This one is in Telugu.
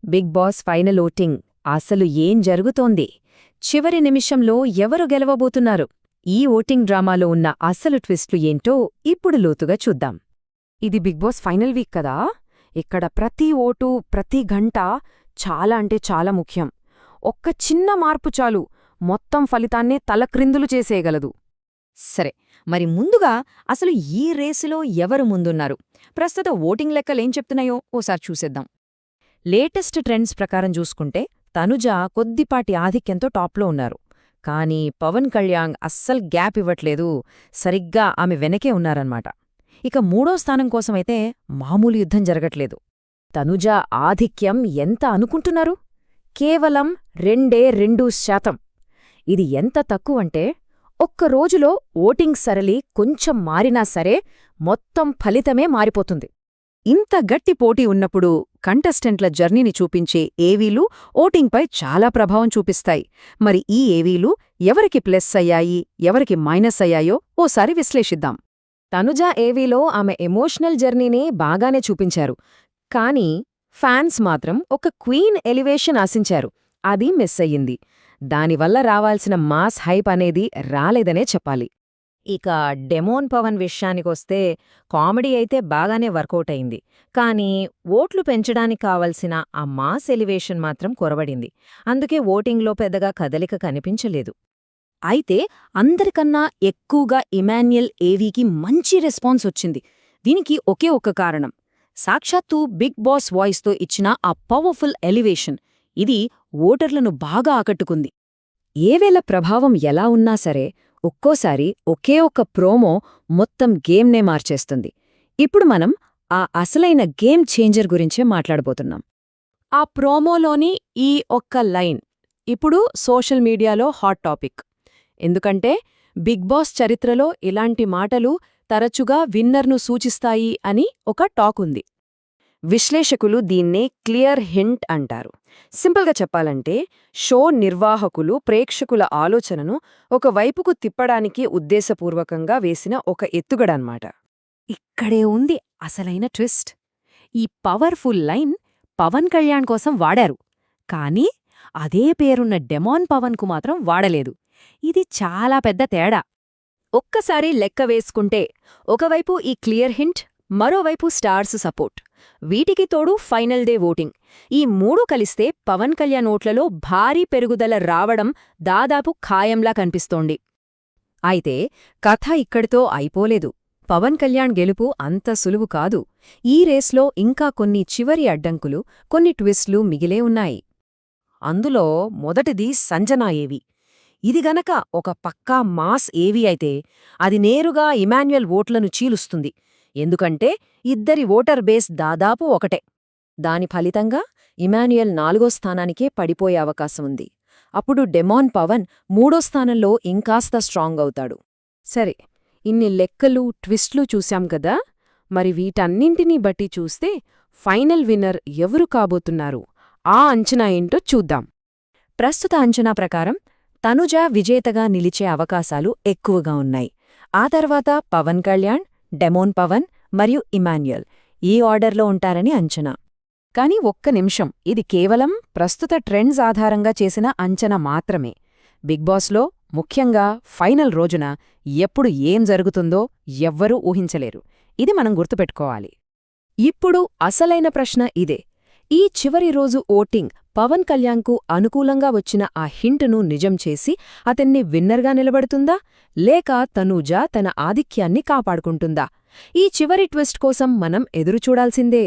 బిగ్ బాస్ ఫైనల్ ఓటింగ్ అసలు ఏం జరుగుతోంది? చివరి నిమిషంలో ఎవరు గెలవబోతున్నారు? ఈ ఓటింగ్ డ్రామాలో ఉన్న అసలు ట్విస్ట్లు ఏంటో ఇప్పుడు లోతుగా చూద్దాం. ఇది బిగ్ బాస్ ఫైనల్ వీక్ కదా. ఇక్కడ ప్రతి ఓటు, ప్రతి గంట చాలా అంటే చాలా ముఖ్యం. ఒక్క చిన్న మార్పు చాలు మొత్తం ఫలితాన్నే తలక్రిందులు చేసేయగలదు. సరే, మరి ముందుగా అసలు ఈ రేసులో ఎవరు ముందున్నారు? ప్రస్తుత ఓటింగ్ లెక్కలేం చెప్తున్నాయో ఓసారి చూసేద్దాం. లేటెస్ట్ ట్రెండ్స్ ప్రకారం చూసుకుంటే తనుజ కొద్దిపాటి ఆధిక్యంతో టాప్లో ఉన్నారు. కానీ పవన్ కళ్యాణ్ అస్సలు గ్యాప్ ఇవ్వట్లేదు, సరిగ్గా ఆమె వెనకే ఉన్నారన్నమాట. ఇక మూడో స్థానం కోసమైతే మామూలు యుద్ధం జరగట్లేదు. తనుజ ఆధిక్యం ఎంత అనుకుంటున్నారు? కేవలం 2.2%. ఇది ఎంత తక్కువంటే ఒక్క రోజులో ఓటింగ్ సరళి కొంచెం మారినా సరే మొత్తం ఫలితమే మారిపోతుంది. ఇంత గట్టి పోటీ ఉన్నప్పుడు కంటెస్టెంట్ల జర్నీని చూపించే ఏవీలు ఓటింగ్పై చాలా ప్రభావం చూపిస్తాయి. మరి ఈ ఏవీలు ఎవరికి ప్లస్ అయ్యాయి, ఎవరికి మైనస్ అయ్యాయో ఓసారి విశ్లేషిద్దాం. తనుజ ఏవీలో ఆమె ఎమోషనల్ జర్నీని బాగానే చూపించారు. కానీ ఫ్యాన్స్ మాత్రం ఒక క్వీన్ ఎలివేషన్ ఆశించారు, అది మిస్ అయ్యింది. దానివల్ల రావాల్సిన మాస్ హైప్ అనేది రాలేదనే చెప్పాలి. ఇక డెమోన్ పవన్ విషయానికొస్తే కామెడీ అయితే బాగానే వర్కౌట్ అయింది. కానీ ఓట్లు పెంచడానికి కావలసిన ఆ మాస్ ఎలివేషన్ మాత్రం కొరబడింది. అందుకే ఓటింగ్లో పెద్దగా కదలిక కనిపించలేదు. అయితే అందరికన్నా ఎక్కువగా ఇమాన్యుయల్ ఏవీకి మంచి రెస్పాన్స్ వచ్చింది. దీనికి ఒకే ఒక్క కారణం, సాక్షాత్తు బిగ్ బాస్ వాయిస్తో ఇచ్చిన ఆ పవర్ఫుల్ ఎలివేషన్. ఇది ఓటర్లను బాగా ఆకట్టుకుంది. ఏవేళ ప్రభావం ఎలా ఉన్నా సరే ఒక్కోసారి ఒకే ఒక్క ప్రోమో మొత్తం గేమ్నే మార్చేస్తుంది. ఇప్పుడు మనం ఆ అసలైన గేమ్ చేంజర్ గురించే మాట్లాడబోతున్నాం. ఆ ప్రోమోలోని ఈ ఒక్క లైన్ ఇప్పుడు సోషల్ మీడియాలో హాట్ టాపిక్. ఎందుకంటే బిగ్ బాస్ చరిత్రలో ఇలాంటి మాటలు తరచుగా విన్నర్ను సూచిస్తాయి అని ఒక టాక్ ఉంది. విశ్లేషకులు దీన్నే క్లియర్ హింట్ అంటారు. సింపుల్గా చెప్పాలంటే షో నిర్వాహకులు ప్రేక్షకుల ఆలోచనను ఒకవైపుకు తిప్పడానికి ఉద్దేశపూర్వకంగా వేసిన ఒక ఎత్తుగడన్నమాట. ఇక్కడే ఉంది అసలైన ట్విస్ట్. ఈ పవర్ఫుల్ లైన్ పవన్ కళ్యాణ్ కోసం వాడారు, కానీ అదే పేరున్న డెమాన్ పవన్కు మాత్రం వాడలేదు. ఇది చాలా పెద్ద తేడా. ఒక్కసారి లెక్క వేసుకుంటే ఒకవైపు ఈ క్లియర్ హింట్, మరోవైపు స్టార్స్ సపోర్ట్, వీటికి తోడు ఫైనల్ డే ఓటింగ్, ఈ మూడు కలిస్తే పవన్ కళ్యాణ్ ఓట్లలో భారీ పెరుగుదల రావడం దాదాపు ఖాయంలా కనిపిస్తోంది. అయితే కథ ఇక్కడితో అయిపోలేదు. పవన్ కళ్యాణ్ గెలుపు అంత సులువు కాదు. ఈ రేస్లో ఇంకా కొన్ని చివరి అడ్డంకులు, కొన్ని ట్విస్ట్లు మిగిలే ఉన్నాయి. అందులో మొదటిది సంజనా ఏవీ. ఇది గనక ఒక పక్కా మాస్ ఏవీ అయితే అది నేరుగా ఇమాన్యుయల్ ఓట్లను చీలుస్తుంది. ఎందుకంటే ఇద్దరి ఓటర్ బేస్ దాదాపు ఒకటే. దాని ఫలితంగా ఇమాన్యుయల్ 4వ స్థానానికే పడిపోయే అవకాశముంది. అప్పుడు డెమాన్ పవన్ 3వ స్థానంలో ఇంకాస్త స్ట్రాంగ్ అవుతాడు. సరే, ఇన్ని లెక్కలు, ట్విస్ట్లు చూశాం కదా. మరి వీటన్నింటినీ బట్టి చూస్తే ఫైనల్ విన్నర్ ఎవరు కాబోతున్నారు? ఆ అంచనా ఏంటో చూద్దాం. ప్రస్తుత అంచనా ప్రకారం తనుజ విజేతగా నిలిచే అవకాశాలు ఎక్కువగా ఉన్నాయి. ఆ తర్వాత పవన్ కళ్యాణ్, డెమోన్ పవన్ మరియు ఇమాన్యుయల్ ఈ ఆర్డర్లో ఉంటారని అంచనా. కాని ఒక్క నిమిషం, ఇది కేవలం ప్రస్తుత ట్రెండ్స్ ఆధారంగా చేసిన అంచనా మాత్రమే. బిగ్ బాస్లో, ముఖ్యంగా ఫైనల్ రోజున ఎప్పుడు ఏం జరుగుతుందో ఎవ్వరూ ఊహించలేరు. ఇది మనం గుర్తుపెట్టుకోవాలి. ఇప్పుడు అసలైన ప్రశ్న ఇదే: ఈ చివరి రోజు ఓటింగ్ పవన్ కళ్యాణ్కు అనుకూలంగా వచ్చిన ఆ హింటును నిజం చేసి అతన్ని విన్నర్గా నిలబడుతుందా, లేక తనూజ తన ఆధిక్యాన్ని కాపాడుకుంటుందా? ఈ చివరి ట్విస్ట్ కోసం మనం ఎదురుచూడాల్సిందే.